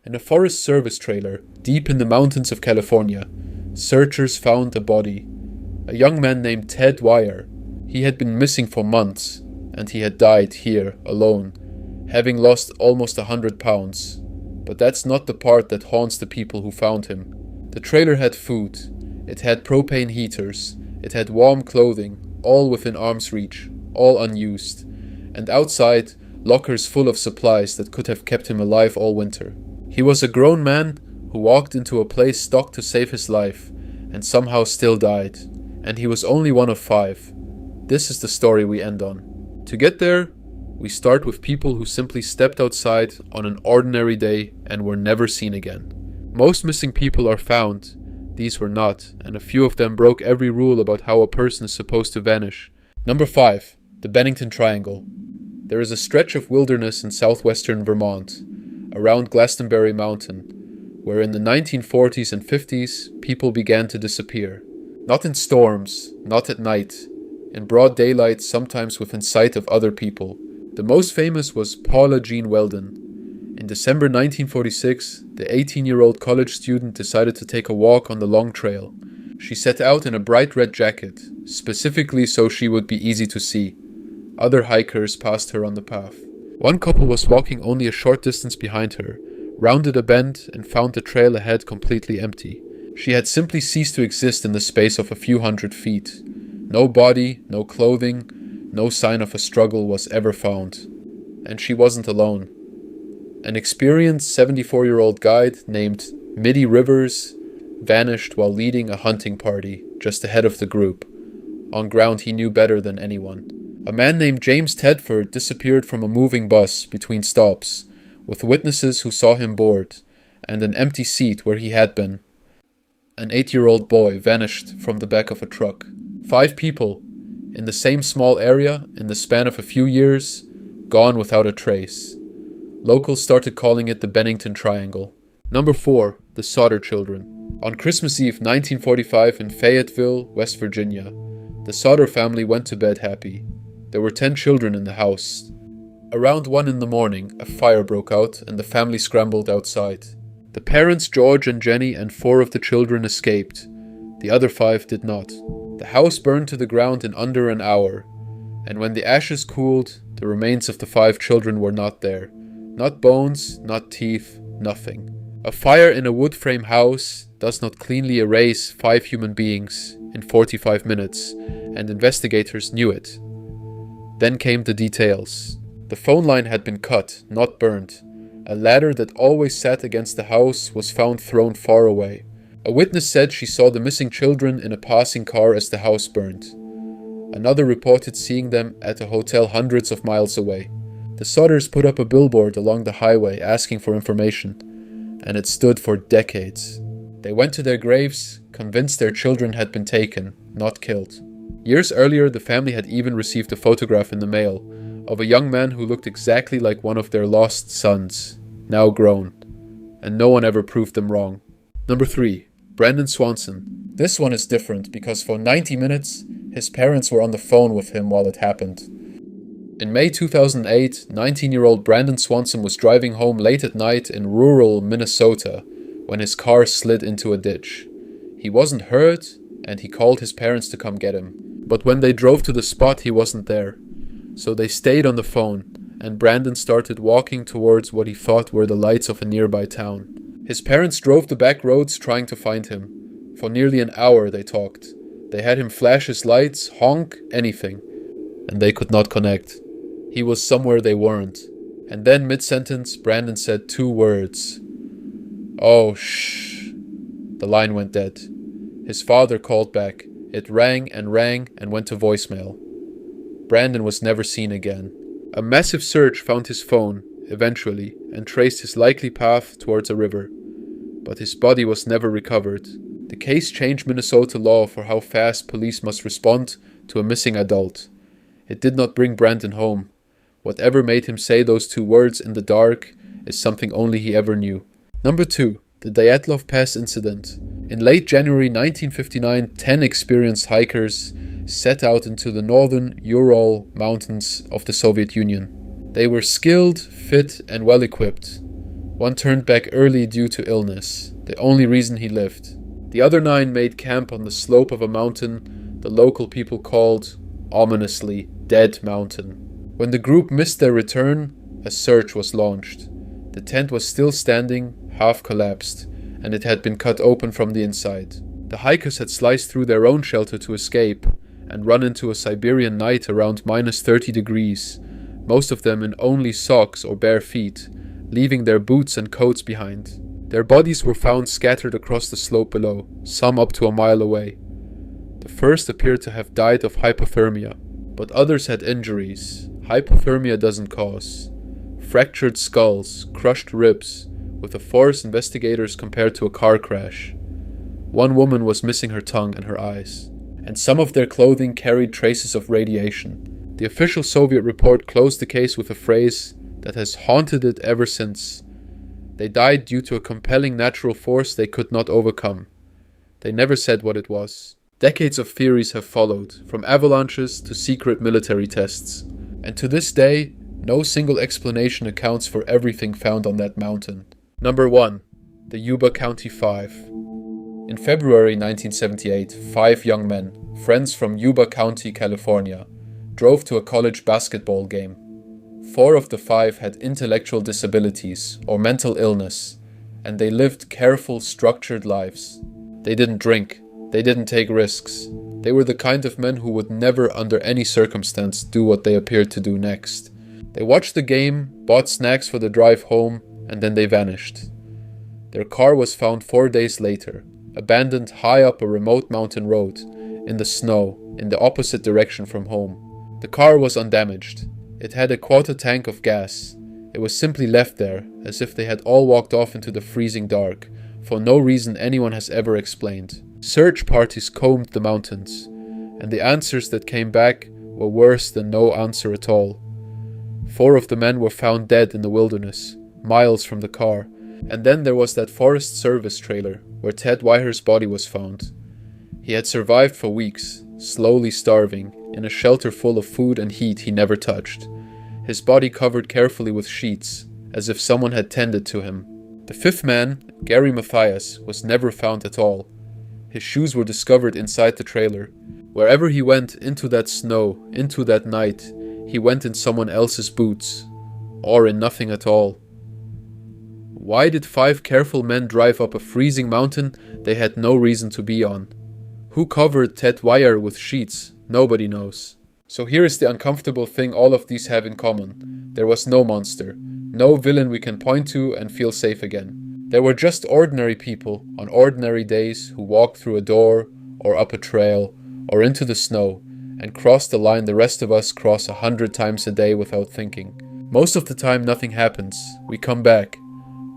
In a Forest Service trailer, deep in the mountains of California, searchers found a body. A young man named Ted Dwyer. He had been missing for months, and he had died here, alone, having lost almost 100 pounds. But that's not the part that haunts the people who found him. The trailer had food, it had propane heaters, it had warm clothing, all within arm's reach, all unused, and outside, lockers full of supplies that could have kept him alive all winter. He was a grown man who walked into a place stocked to save his life, and somehow still died, and he was only one of 5. This is the story we end on. To get there, we start with people who simply stepped outside on an ordinary day and were never seen again. Most missing people are found. These were not, and a few of them broke every rule about how a person is supposed to vanish. Number 5. The Bennington Triangle. There is a stretch of wilderness in southwestern Vermont, around Glastonbury Mountain, where in the 1940s and 50s, people began to disappear. Not in storms, not at night, in broad daylight, sometimes within sight of other people. The most famous was Paula Jean Weldon. In December 1946, the 18-year-old college student decided to take a walk on the Long Trail. She set out in a bright red jacket, specifically so she would be easy to see. Other hikers passed her on the path. One couple was walking only a short distance behind her, rounded a bend, and found the trail ahead completely empty. She had simply ceased to exist in the space of a few hundred feet. No body, no clothing, no sign of a struggle was ever found. And she wasn't alone. An experienced 74-year-old guide named Mitty Rivers vanished while leading a hunting party just ahead of the group, on ground he knew better than anyone. A man named James Tedford disappeared from a moving bus between stops, with witnesses who saw him board, and an empty seat where he had been. An 8-year-old boy vanished from the back of a truck. 5 people, in the same small area, in the span of a few years, gone without a trace. Locals started calling it the Bennington Triangle. Number 4. The Sodder Children. On Christmas Eve 1945 in Fayetteville, West Virginia, the Sodder family went to bed happy. There were 10 children in the house. Around 1 in the morning, a fire broke out and the family scrambled outside. The parents, George and Jenny, and 4 of the children escaped. The other 5 did not. The house burned to the ground in under an hour, and when the ashes cooled, the remains of the 5 children were not there. Not bones, not teeth, nothing. A fire in a wood frame house does not cleanly erase 5 human beings in 45 minutes, and investigators knew it. Then came the details. The phone line had been cut, not burned. A ladder that always sat against the house was found thrown far away. A witness said she saw the missing children in a passing car as the house burned. Another reported seeing them at a hotel hundreds of miles away. The Sodders put up a billboard along the highway asking for information, and it stood for decades. They went to their graves, convinced their children had been taken, not killed. Years earlier, the family had even received a photograph in the mail of a young man who looked exactly like one of their lost sons, now grown, and no one ever proved them wrong. Number 3. Brandon Swanson. This one is different because for 90 minutes, his parents were on the phone with him while it happened. In May 2008, 19-year-old Brandon Swanson was driving home late at night in rural Minnesota when his car slid into a ditch. He wasn't hurt, and he called his parents to come get him. But when they drove to the spot, he wasn't there. So they stayed on the phone, and Brandon started walking towards what he thought were the lights of a nearby town. His parents drove the back roads trying to find him. For nearly an hour they talked. They had him flash his lights, honk, anything. And they could not connect. He was somewhere they weren't. And then mid-sentence, Brandon said 2 words. "Oh, shh." The line went dead. His father called back. It rang and went to voicemail. Brandon was never seen again. A massive search found his phone, eventually, and traced his likely path towards a river. But his body was never recovered. The case changed Minnesota law for how fast police must respond to a missing adult. It did not bring Brandon home. Whatever made him say those 2 words in the dark is something only he ever knew. Number 2. The Dyatlov Pass Incident. In late January 1959, 10 experienced hikers set out into the northern Ural mountains of the Soviet Union. They were skilled, fit, and well equipped. One turned back early due to illness, the only reason he lived. The other 9 made camp on the slope of a mountain the local people called, ominously, Dead Mountain. When the group missed their return, a search was launched. The tent was still standing, half collapsed, and it had been cut open from the inside. The hikers had sliced through their own shelter to escape and run into a Siberian night around -30 degrees, most of them in only socks or bare feet, leaving their boots and coats behind. Their bodies were found scattered across the slope below, some up to a mile away. The first appeared to have died of hypothermia, but others had injuries hypothermia doesn't cause. Fractured skulls, crushed ribs, with the force investigators compared to a car crash. One woman was missing her tongue and her eyes, and some of their clothing carried traces of radiation. The official Soviet report closed the case with a phrase that has haunted it ever since. They died due to a compelling natural force they could not overcome. They never said what it was. Decades of theories have followed, from avalanches to secret military tests. And to this day, no single explanation accounts for everything found on that mountain. Number 1. The Yuba County Five. In February 1978, 5 young men, friends from Yuba County, California, drove to a college basketball game. 4 of the 5 had intellectual disabilities or mental illness, and they lived careful, structured lives. They didn't drink, they didn't take risks. They were the kind of men who would never under any circumstance do what they appeared to do next. They watched the game, bought snacks for the drive home, and then they vanished. Their car was found 4 days later, abandoned high up a remote mountain road, in the snow, in the opposite direction from home. The car was undamaged. It had a quarter tank of gas. It was simply left there, as if they had all walked off into the freezing dark, for no reason anyone has ever explained. Search parties combed the mountains, and the answers that came back were worse than no answer at all. 4 of the men were found dead in the wilderness, miles from the car, and then there was that Forest Service trailer where Ted Wyher's body was found. He had survived for weeks, slowly starving, in a shelter full of food and heat he never touched, his body covered carefully with sheets, as if someone had tended to him. The 5th man, Gary Mathias, was never found at all. His shoes were discovered inside the trailer. Wherever he went, into that snow, into that night, he went in someone else's boots, or in nothing at all. Why did 5 careful men drive up a freezing mountain they had no reason to be on? Who covered Ted Wyer with sheets? Nobody knows. So here is the uncomfortable thing all of these have in common. There was no monster, no villain we can point to and feel safe again. There were just ordinary people on ordinary days who walked through a door, or up a trail, or into the snow, and crossed the line the rest of us cross 100 times a day without thinking. Most of the time nothing happens. We come back.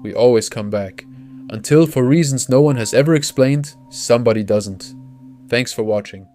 We always come back. Until, for reasons no one has ever explained, somebody doesn't. Thanks for watching.